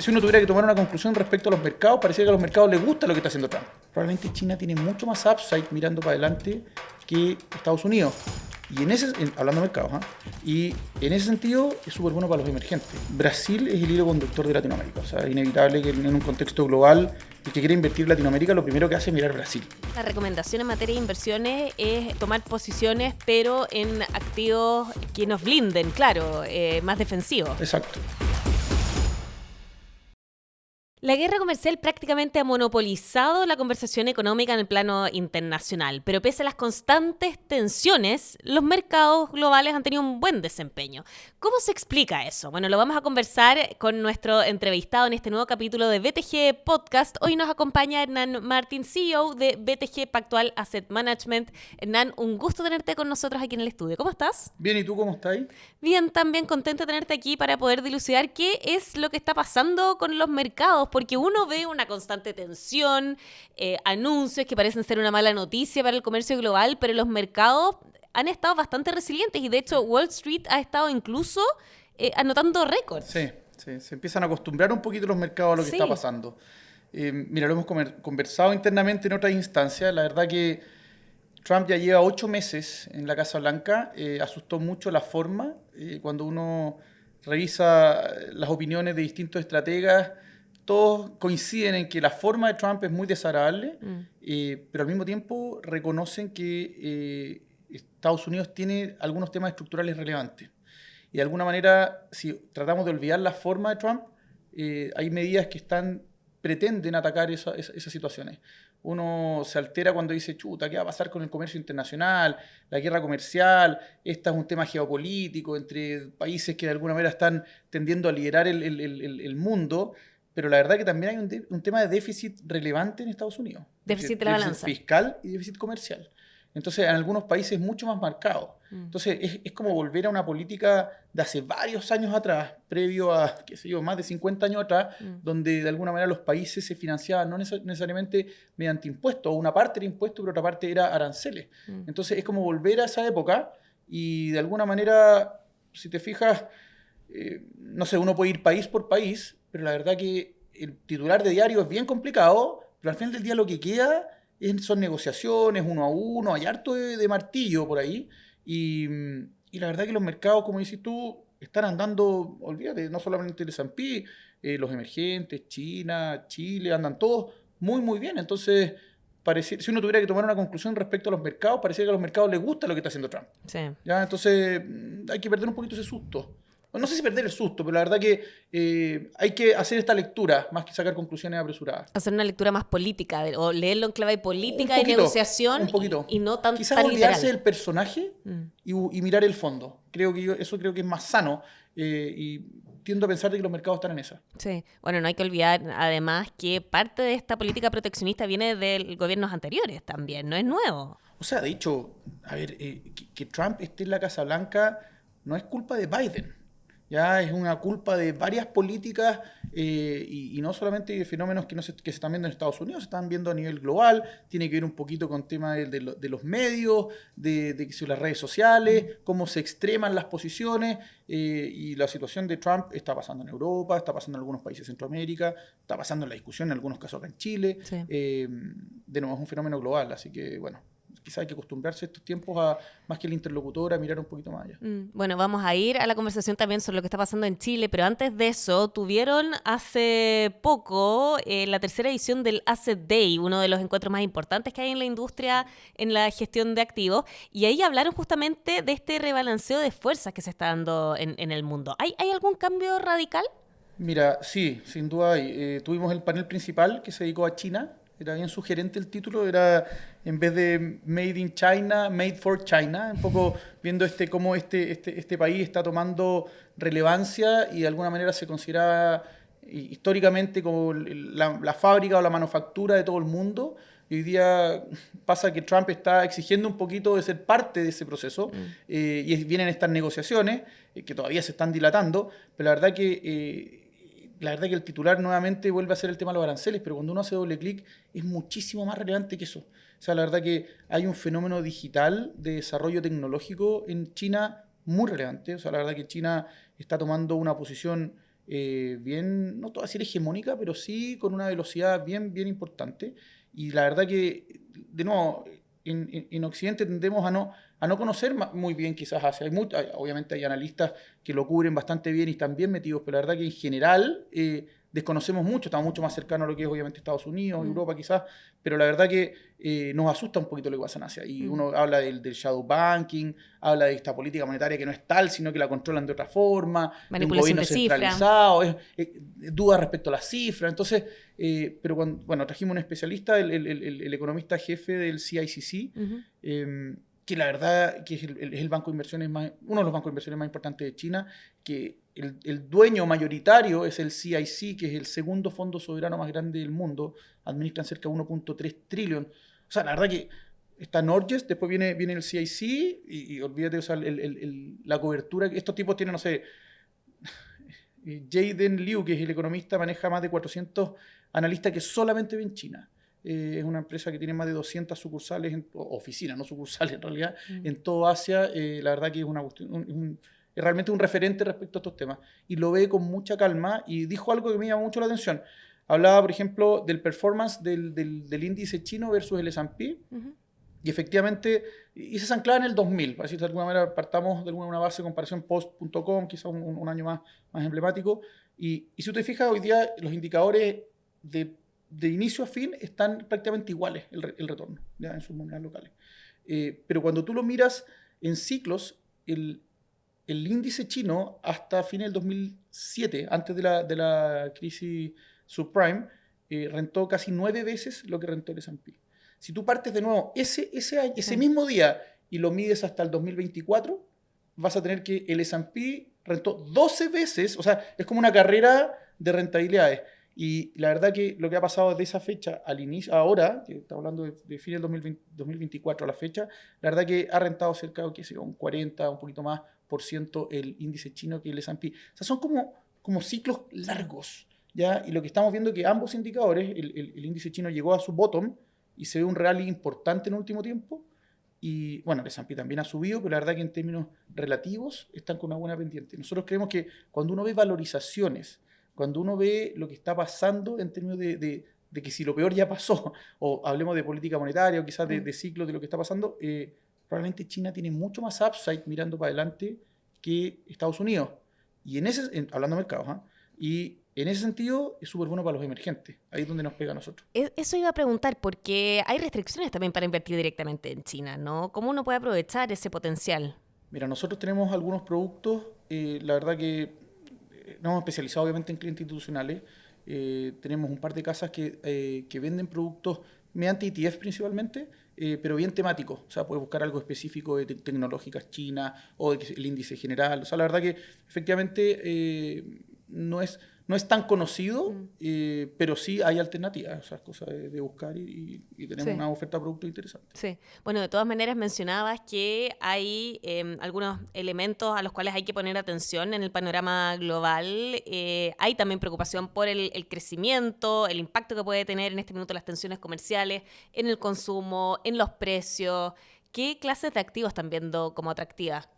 si uno tuviera que tomar una conclusión respecto a los mercados, parece que a los mercados les gusta lo que está haciendo Trump. Probablemente China tiene mucho más upside mirando para adelante que Estados Unidos. Y hablando de mercados, y en ese sentido es súper bueno para los emergentes. Brasil es el hilo conductor de Latinoamérica. O sea, es inevitable que en un contexto global, el que quiere invertir en Latinoamérica, lo primero que hace es mirar Brasil. La recomendación en materia de inversiones es tomar posiciones, pero en activos que nos blinden, claro, más defensivos. Exacto. La guerra comercial prácticamente ha monopolizado la conversación económica en el plano internacional, pero pese a las constantes tensiones, los mercados globales han tenido un buen desempeño. ¿Cómo se explica eso? Bueno, lo vamos a conversar con nuestro entrevistado en este nuevo capítulo de BTG Podcast. Hoy nos acompaña Hernán Martín, CEO de BTG Pactual Asset Management. Hernán, un gusto tenerte con nosotros aquí en el estudio. ¿Cómo estás? Bien, ¿y tú cómo estás? Bien, también contenta de tenerte aquí para poder dilucidar qué es lo que está pasando con los mercados, porque uno ve una constante tensión, anuncios que parecen ser una mala noticia para el comercio global, pero los mercados han estado bastante resilientes y de hecho Wall Street ha estado incluso anotando récords. Sí, se empiezan a acostumbrar un poquito los mercados a lo que Sí. está pasando. Mira, lo hemos conversado internamente en otras instancias. La verdad que Trump ya lleva 8 meses en la Casa Blanca. Asustó mucho la forma. Cuando uno revisa las opiniones de distintos estrategas, todos coinciden en que la forma de Trump es muy desagradable, pero al mismo tiempo reconocen que Estados Unidos tiene algunos temas estructurales relevantes. Y de alguna manera, si tratamos de olvidar la forma de Trump, hay medidas que pretenden atacar esas situaciones. Uno se altera cuando dice, chuta, ¿qué va a pasar con el comercio internacional? La guerra comercial, esta es un tema geopolítico entre países que de alguna manera están tendiendo a liderar el mundo. Pero la verdad que también hay un tema de déficit relevante en Estados Unidos. Déficit de la balanza. Déficit fiscal y déficit comercial. Entonces, en algunos países mucho más marcado. Entonces, es como volver a una política de hace varios años atrás, previo a, qué sé yo, más de 50 años atrás, donde de alguna manera los países se financiaban no necesariamente mediante impuestos, o una parte era impuesto, pero otra parte era aranceles. Entonces, es como volver a esa época y de alguna manera, si te fijas, no sé, uno puede ir país por país, pero la verdad que el titular de diario es bien complicado, pero al final del día lo que queda son negociaciones uno a uno, hay harto de martillo por ahí, y la verdad que los mercados, como dices tú, están andando, olvídate, no solamente el S&P, los emergentes, China, Chile, andan todos muy, muy bien. Entonces, si uno tuviera que tomar una conclusión respecto a los mercados, parece que a los mercados les gusta lo que está haciendo Trump. Sí. ¿Ya? Entonces, hay que perder un poquito ese susto. No sé si perder el susto, pero la verdad que hay que hacer esta lectura más que sacar conclusiones apresuradas. Hacer una lectura más política o leerlo en clave política Un y poquito, negociación un poquito. y no tan, Quizás tan olvidarse literal. del personaje y mirar el fondo. Eso creo que es más sano y tiendo a pensar de que los mercados están en esa. Sí, bueno, no hay que olvidar además que parte de esta política proteccionista viene de gobiernos anteriores también, no es nuevo. O sea, de hecho, a ver, que Trump esté en la Casa Blanca no es culpa de Biden. Ya es una culpa de varias políticas y no solamente de fenómenos que se están viendo en Estados Unidos, se están viendo a nivel global. Tiene que ver un poquito con temas de los medios, de las redes sociales, cómo se extreman las posiciones y la situación de Trump está pasando en Europa, está pasando en algunos países de Centroamérica, está pasando en la discusión en algunos casos acá en Chile. Sí. De nuevo, es un fenómeno global, así que bueno. Quizás hay que acostumbrarse estos tiempos a, más que el interlocutor, a mirar un poquito más allá. Bueno, vamos a ir a la conversación también sobre lo que está pasando en Chile, pero antes de eso, tuvieron hace poco la tercera edición del Asset Day, uno de los encuentros más importantes que hay en la industria en la gestión de activos, y ahí hablaron justamente de este rebalanceo de fuerzas que se está dando en el mundo. ¿Hay algún cambio radical? Mira, sí, sin duda hay. Tuvimos el panel principal que se dedicó a China. Era bien sugerente el título, era en vez de Made in China, Made for China, un poco viendo cómo este país está tomando relevancia y de alguna manera se considera históricamente como la fábrica o la manufactura de todo el mundo. Y hoy día pasa que Trump está exigiendo un poquito de ser parte de ese proceso y vienen estas negociaciones que todavía se están dilatando, pero la verdad que el titular nuevamente vuelve a ser el tema de los aranceles, pero cuando uno hace doble clic es muchísimo más relevante que eso. O sea, la verdad que hay un fenómeno digital de desarrollo tecnológico en China muy relevante. O sea, la verdad que China está tomando una posición bien, no te voy a decir hegemónica, pero sí con una velocidad bien, bien importante. Y la verdad que, de nuevo, en Occidente tendemos a no conocer muy bien quizás Asia. Obviamente hay analistas que lo cubren bastante bien y están bien metidos, pero la verdad que en general desconocemos mucho, estamos mucho más cercanos a lo que es obviamente Estados Unidos, Europa quizás, pero la verdad que nos asusta un poquito lo que pasa en Asia. Y uno habla del shadow banking, habla de esta política monetaria que no es tal, sino que la controlan de otra forma, de un gobierno centralizado, dudas respecto a las cifras. Entonces, pero bueno, trajimos un especialista, el economista jefe del CICC, que la verdad que es el banco de inversiones uno de los bancos de inversiones más importantes de China, que el dueño mayoritario es el CIC, que es el segundo fondo soberano más grande del mundo, administran cerca de 1.3 trillón. O sea, la verdad que está Norges, después viene el CIC y olvídate, o sea, la cobertura que estos tipos tienen, no sé, Jaden Liu, que es el economista, maneja más de 400 analistas que solamente ven China. Es una empresa que tiene más de 200 sucursales, oficinas, no sucursales en realidad, en todo Asia. La verdad que es es realmente un referente respecto a estos temas. Y lo ve con mucha calma y dijo algo que me llamó mucho la atención. Hablaba, por ejemplo, del performance del índice chino versus el S&P. Y efectivamente, hice esa anclada en el 2000. Así de alguna manera partamos de alguna base de comparación post.com, quizás un año más emblemático. Y si te fijas, hoy día los indicadores de inicio a fin están prácticamente iguales el retorno, ya en sus monedas locales. Pero cuando tú lo miras en ciclos, el índice chino hasta fines del 2007, antes de la crisis subprime, rentó casi 9 veces lo que rentó el S&P. Si tú partes de nuevo ese mismo día y lo mides hasta el 2024, vas a tener que el S&P rentó 12 veces, o sea, es como una carrera de rentabilidades. Y la verdad que lo que ha pasado desde esa fecha al inicio, ahora, que estamos hablando de fin del 2024 a la fecha, la verdad que ha rentado cerca de, qué sé yo, un 40, un poquito más por ciento el índice chino que el S&P. O sea, son como ciclos largos, ¿ya? Y lo que estamos viendo es que ambos indicadores, el índice chino llegó a su bottom y se ve un rally importante en el último tiempo. Y bueno, el S&P también ha subido, pero la verdad que en términos relativos están con una buena pendiente. Nosotros creemos que cuando uno ve valorizaciones, cuando uno ve lo que está pasando en términos de que si lo peor ya pasó, o hablemos de política monetaria, o quizás de ciclos de lo que está pasando, probablemente China tiene mucho más upside mirando para adelante que Estados Unidos. Y hablando de mercados, y en ese sentido es súper bueno para los emergentes. Ahí es donde nos pega a nosotros. Eso iba a preguntar, porque hay restricciones también para invertir directamente en China, ¿no? ¿Cómo uno puede aprovechar ese potencial? Mira, nosotros tenemos algunos productos, la verdad que nos hemos especializado obviamente en clientes institucionales. Tenemos un par de casas que venden productos mediante ETF principalmente, pero bien temáticos. O sea, puedes buscar algo específico de tecnológicas chinas o el índice general. O sea, la verdad que efectivamente no es tan conocido, pero sí hay alternativas. O sea, es cosa de buscar y tenemos una oferta de productos interesante. Sí. Bueno, de todas maneras mencionabas que hay algunos elementos a los cuales hay que poner atención en el panorama global. Hay también preocupación por el crecimiento, el impacto que puede tener en este minuto las tensiones comerciales, en el consumo, en los precios. ¿Qué clases de activos están viendo como atractivas?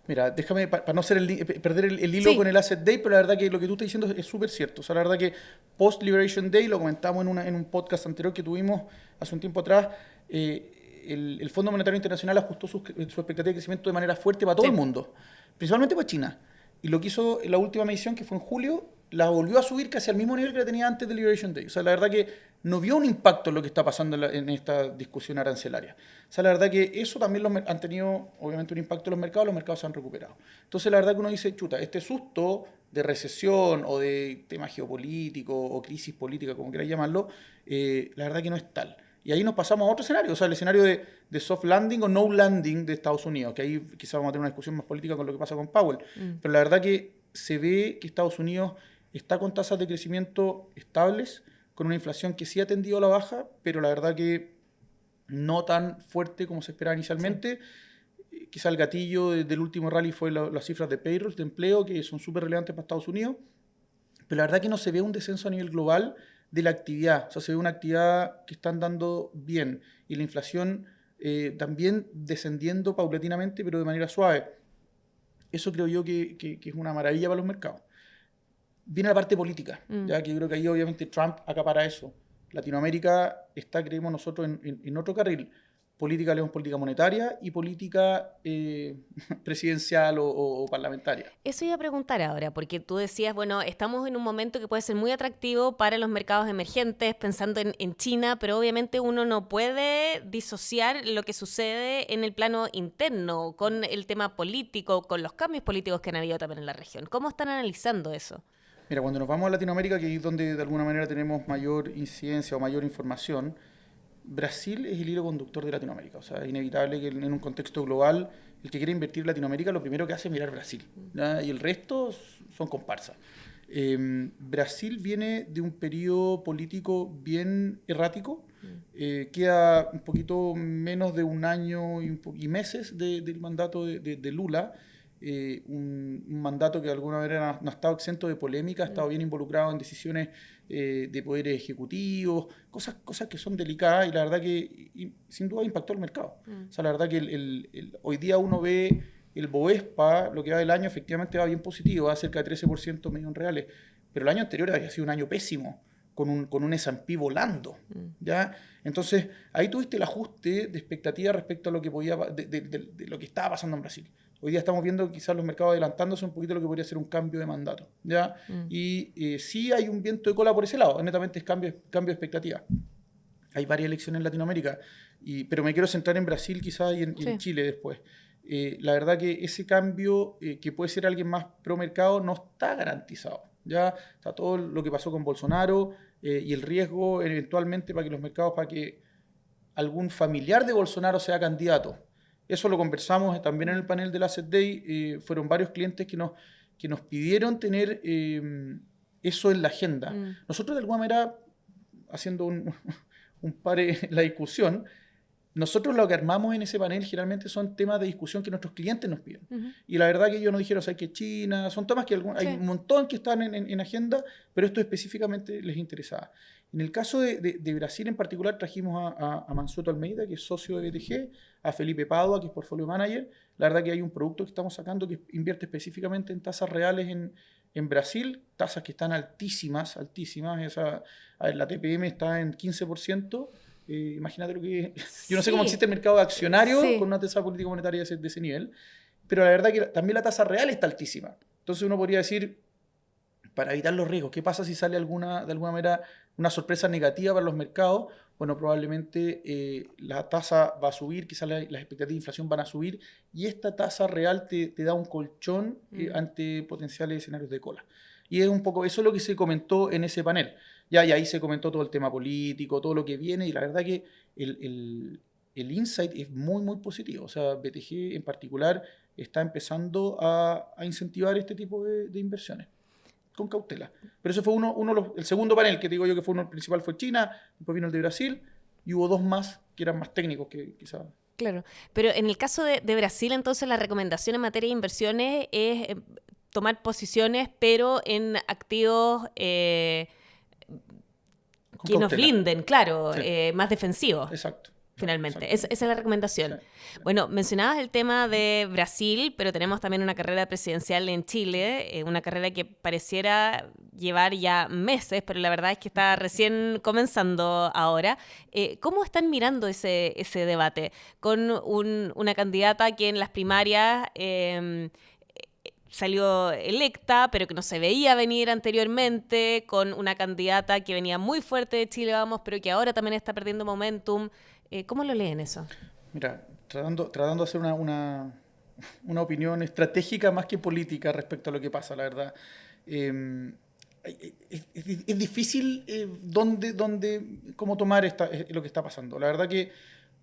Mira, déjame, para no perder el hilo con el Asset Day, pero la verdad que lo que tú estás diciendo es súper cierto. O sea, la verdad que post-Liberation Day, lo comentamos en un podcast anterior que tuvimos hace un tiempo atrás, el Fondo Monetario Internacional ajustó su expectativa de crecimiento de manera fuerte para todo el mundo, principalmente para China. Y lo que hizo en la última medición, que fue en julio, la volvió a subir casi al mismo nivel que la tenía antes de Liberation Day. O sea, la verdad que no vio un impacto en lo que está pasando en esta discusión arancelaria. O sea, la verdad que eso también han tenido, obviamente, un impacto en los mercados se han recuperado. Entonces, la verdad que uno dice, chuta, este susto de recesión o de tema geopolítico o crisis política, como quieras llamarlo, la verdad que no es tal. Y ahí nos pasamos a otro escenario, o sea, el escenario de soft landing o no landing de Estados Unidos, que ahí quizás vamos a tener una discusión más política con lo que pasa con Powell. Pero la verdad que se ve que Estados Unidos está con tasas de crecimiento estables, con una inflación que sí ha tendido a la baja, pero la verdad que no tan fuerte como se esperaba inicialmente. Sí. Quizá el gatillo del último rally fue las cifras de payroll, de empleo, que son súper relevantes para Estados Unidos, pero la verdad que no se ve un descenso a nivel global de la actividad. O sea, se ve una actividad que está andando bien y la inflación también descendiendo paulatinamente, pero de manera suave. Eso creo yo que es una maravilla para los mercados. viene la parte política, ya que yo creo que ahí obviamente Trump acapara eso. Latinoamérica está, creemos nosotros, en otro carril. Política, leemos política monetaria y política presidencial o parlamentaria. Eso iba a preguntar ahora, porque tú decías, bueno, estamos en un momento que puede ser muy atractivo para los mercados emergentes, pensando en China, pero obviamente uno no puede disociar lo que sucede en el plano interno, con el tema político, con los cambios políticos que han habido también en la región. ¿Cómo están analizando eso? Mira, cuando nos vamos a Latinoamérica, que es donde de alguna manera tenemos mayor incidencia o mayor información, Brasil es el hilo conductor de Latinoamérica. O sea, es inevitable que en un contexto global, el que quiere invertir en Latinoamérica, lo primero que hace es mirar Brasil, ¿ya? Y el resto son comparsas. Brasil viene de un periodo político bien errático. Queda un poquito menos de un año y meses del mandato de Lula. Un mandato que de alguna manera no ha estado exento de polémica, ha estado bien involucrado en decisiones de poderes ejecutivos, cosas que son delicadas y la verdad que sin duda impactó el mercado. O sea, la verdad que hoy día uno ve el Bovespa, lo que va del año, efectivamente va bien positivo, va cerca de 13% medio en reales, pero el año anterior había sido un año pésimo, con un S&P volando, ¿ya? Entonces, ahí tuviste el ajuste de expectativa respecto a lo que podía, de lo que estaba pasando en Brasil. Hoy día estamos viendo quizás los mercados adelantándose un poquito a lo que podría ser un cambio de mandato, ¿ya? Y sí hay un viento de cola por ese lado, netamente es cambio de expectativa. Hay varias elecciones en Latinoamérica, pero me quiero centrar en Brasil quizás y en Chile después. La verdad que ese cambio, que puede ser alguien más pro mercado, no está garantizado. Ya está todo lo que pasó con Bolsonaro y el riesgo eventualmente para que los mercados, para que algún familiar de Bolsonaro sea candidato. Eso lo conversamos también en el panel del Asset Day. Fueron varios clientes que nos pidieron tener eso en la agenda. Nosotros de alguna manera, haciendo un par en la discusión, nosotros lo que armamos en ese panel generalmente son temas de discusión que nuestros clientes nos piden. Y la verdad que ellos nos dijeron, o sea, que China, son temas que hay un montón que están en agenda, pero esto específicamente les interesaba. En el caso de Brasil en particular trajimos a Mansueto Almeida, que es socio de BTG, a Felipe Padua, que es portfolio manager. La verdad que hay un producto que estamos sacando que invierte específicamente en tasas reales en Brasil, tasas que están altísimas. La TPM está en 15%. Imagínate lo que... Yo no sé cómo existe el mercado de accionarios con una tasa política monetaria de ese nivel, pero la verdad que también la tasa real está altísima. Entonces uno podría decir, para evitar los riesgos, ¿qué pasa si sale de alguna manera una sorpresa negativa para los mercados? Bueno, probablemente la tasa va a subir, quizás las expectativas de inflación van a subir, y esta tasa real te da un colchón ante potenciales escenarios de cola. Y es un poco eso lo que se comentó en ese panel. Y ahí se comentó todo el tema político, todo lo que viene, y la verdad que el insight es muy, muy positivo. O sea, BTG en particular está empezando a incentivar este tipo de inversiones con cautela. Pero ese fue el segundo panel, que te digo yo que fue uno principal, fue China, después vino el de Brasil, y hubo dos más que eran más técnicos que quizás... Claro, pero en el caso de Brasil, entonces la recomendación en materia de inversiones es tomar posiciones, pero en activos que nos blinden, claro, más defensivos. Exacto. Finalmente, esa es la recomendación. Sí. Bueno, mencionabas el tema de Brasil, pero tenemos también una carrera presidencial en Chile, una carrera que pareciera llevar ya meses, pero la verdad es que está recién comenzando ahora. ¿Cómo están mirando ese debate? Con una candidata que en las primarias salió electa, pero que no se veía venir anteriormente, con una candidata que venía muy fuerte de Chile Vamos, pero que ahora también está perdiendo momentum. ¿Cómo lo leen eso? Mira, tratando de hacer una opinión estratégica más que política respecto a lo que pasa, la verdad. Es difícil cómo tomar lo que está pasando. La verdad que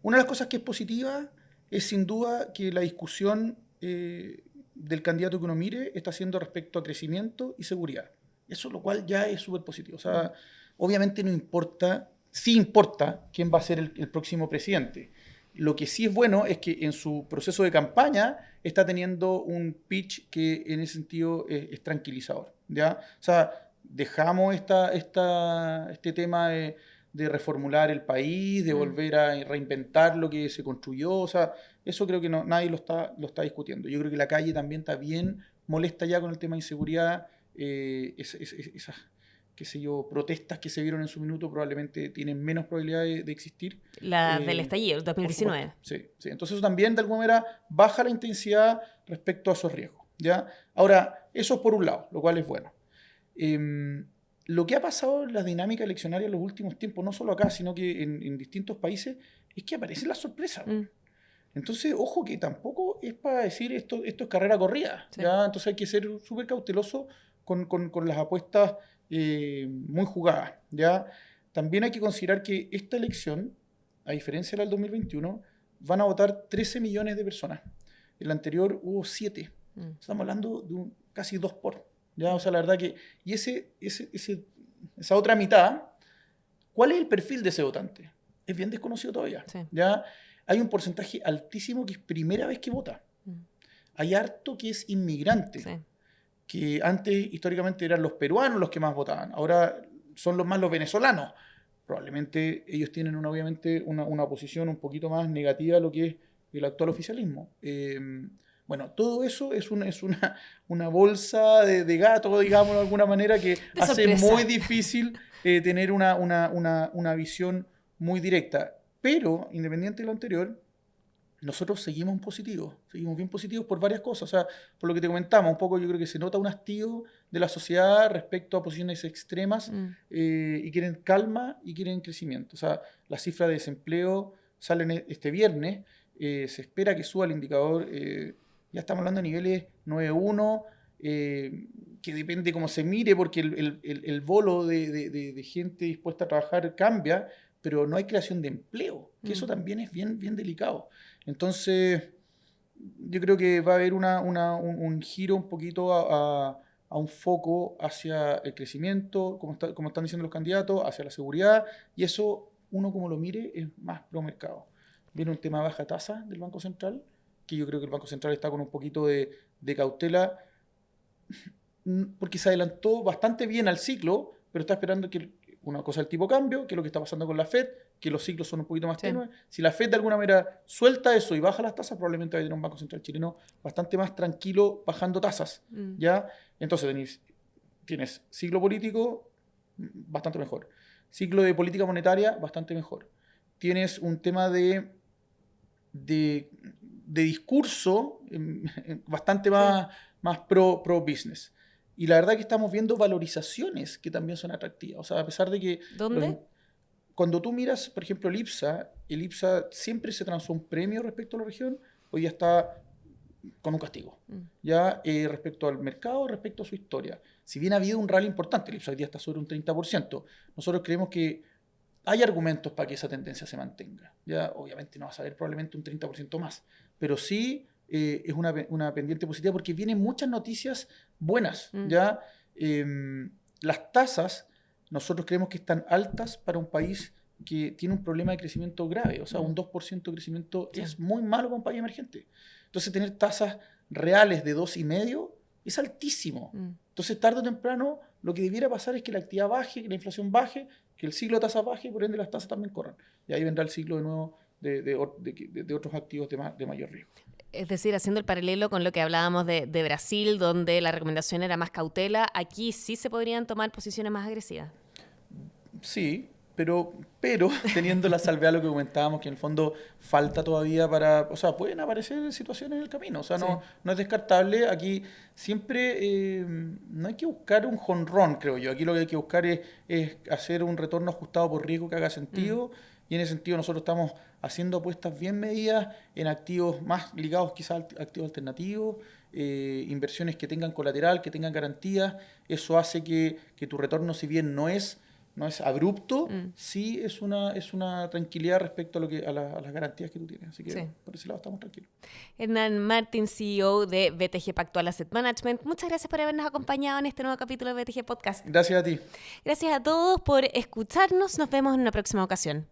una de las cosas que es positiva es sin duda que la discusión del candidato que uno mire está haciendo respecto a crecimiento y seguridad. Eso lo cual ya es súper positivo. O sea, obviamente no importa... Sí importa quién va a ser el próximo presidente. Lo que sí es bueno es que en su proceso de campaña está teniendo un pitch que en ese sentido es tranquilizador, ¿ya? O sea, dejamos este tema de reformular el país, de volver a reinventar lo que se construyó. O sea, eso creo que nadie lo está discutiendo. Yo creo que la calle también está bien molesta ya con el tema de inseguridad. esas, qué sé yo, protestas que se vieron en su minuto probablemente tienen menos probabilidad de existir. La del estallido, el 2019. Sí. Entonces eso también de alguna manera baja la intensidad respecto a esos riesgos, ¿ya? Ahora, eso es por un lado, lo cual es bueno. Lo que ha pasado en las dinámicas eleccionarias en los últimos tiempos, no solo acá, sino que en distintos países, es que aparecen las sorpresas. Entonces, ojo que tampoco es para decir esto es carrera corrida, sí. ¿Ya? Entonces hay que ser súper cauteloso con las apuestas muy jugadas, ¿ya? También hay que considerar que esta elección, a diferencia de la del 2021, van a votar 13 millones de personas. En la anterior hubo 7. Estamos hablando de casi 2 por. ¿Ya? O sea, la verdad que... Y esa otra mitad, ¿cuál es el perfil de ese votante? Es bien desconocido todavía. Sí. ¿Ya? Hay un porcentaje altísimo que es primera vez que vota. Hay harto que es inmigrante. Sí. Que antes históricamente eran los peruanos los que más votaban. Ahora son los venezolanos. Probablemente ellos tienen obviamente una posición un poquito más negativa a lo que es el actual oficialismo. Bueno, todo eso es una bolsa de gato, digamos, de alguna manera, que hace muy difícil tener una visión muy directa. Pero, independiente de lo anterior, nosotros seguimos bien positivos por varias cosas. O sea, por lo que te comentamos, un poco yo creo que se nota un hastío de la sociedad respecto a posiciones extremas y quieren calma y quieren crecimiento. O sea, las cifras de desempleo salen este viernes, se espera que suba el indicador, ya estamos hablando de niveles 9.1, que depende cómo se mire, porque el bolo de gente dispuesta a trabajar cambia, pero no hay creación de empleo, que eso también es bien delicado. Entonces, yo creo que va a haber un giro un poquito a un foco hacia el crecimiento, como están diciendo los candidatos, hacia la seguridad, y eso, uno como lo mire, es más pro mercado. Viene un tema de baja tasa del Banco Central, que yo creo que el Banco Central está con un poquito de cautela, porque se adelantó bastante bien al ciclo, pero está esperando que una cosa del tipo cambio, que es lo que está pasando con la Fed, que los ciclos son un poquito más tenues. Si la Fed de alguna manera suelta eso y baja las tasas, probablemente va a tener un Banco Central chileno bastante más tranquilo bajando tasas, ¿ya? Entonces tienes ciclo político bastante mejor, ciclo de política monetaria bastante mejor, tienes un tema de discurso bastante más pro business. Y la verdad que estamos viendo valorizaciones que también son atractivas. O sea, a pesar de que... ¿Dónde? Cuando tú miras, por ejemplo, el IPSA siempre se transó un premio respecto a la región, hoy ya está con un castigo. Ya respecto al mercado, respecto a su historia. Si bien ha habido un rally importante, el IPSA hoy día está sobre un 30%, nosotros creemos que hay argumentos para que esa tendencia se mantenga. Ya, obviamente no vas a ver probablemente un 30% más, pero sí... es una pendiente positiva porque vienen muchas noticias buenas. ¿Ya? Las tasas, nosotros creemos que están altas para un país que tiene un problema de crecimiento grave. O sea, un 2% de crecimiento es muy malo para un país emergente. Entonces, tener tasas reales de 2,5% es altísimo. Entonces, tarde o temprano, lo que debiera pasar es que la actividad baje, que la inflación baje, que el ciclo de tasas baje y por ende las tasas también corran. Y ahí vendrá el ciclo de nuevo de otros activos de mayor riesgo. Es decir, haciendo el paralelo con lo que hablábamos de Brasil, donde la recomendación era más cautela, aquí sí se podrían tomar posiciones más agresivas. Sí, pero teniendo la salvedad lo que comentábamos, que en el fondo falta todavía o sea, pueden aparecer situaciones en el camino, o sea, no es descartable. Aquí siempre no hay que buscar un jonrón, creo yo. Aquí lo que hay que buscar es hacer un retorno ajustado por riesgo que haga sentido. Y en ese sentido nosotros estamos haciendo apuestas bien medidas en activos más ligados quizás a activos alternativos, inversiones que tengan colateral, que tengan garantías. Eso hace que tu retorno, si bien no es abrupto, sí es una tranquilidad respecto a las garantías que tú tienes. Así que por ese lado estamos tranquilos. Hernán Martín, CEO de BTG Pactual Asset Management, muchas gracias por habernos acompañado en este nuevo capítulo de BTG Podcast. Gracias a ti. Gracias a todos por escucharnos. Nos vemos en una próxima ocasión.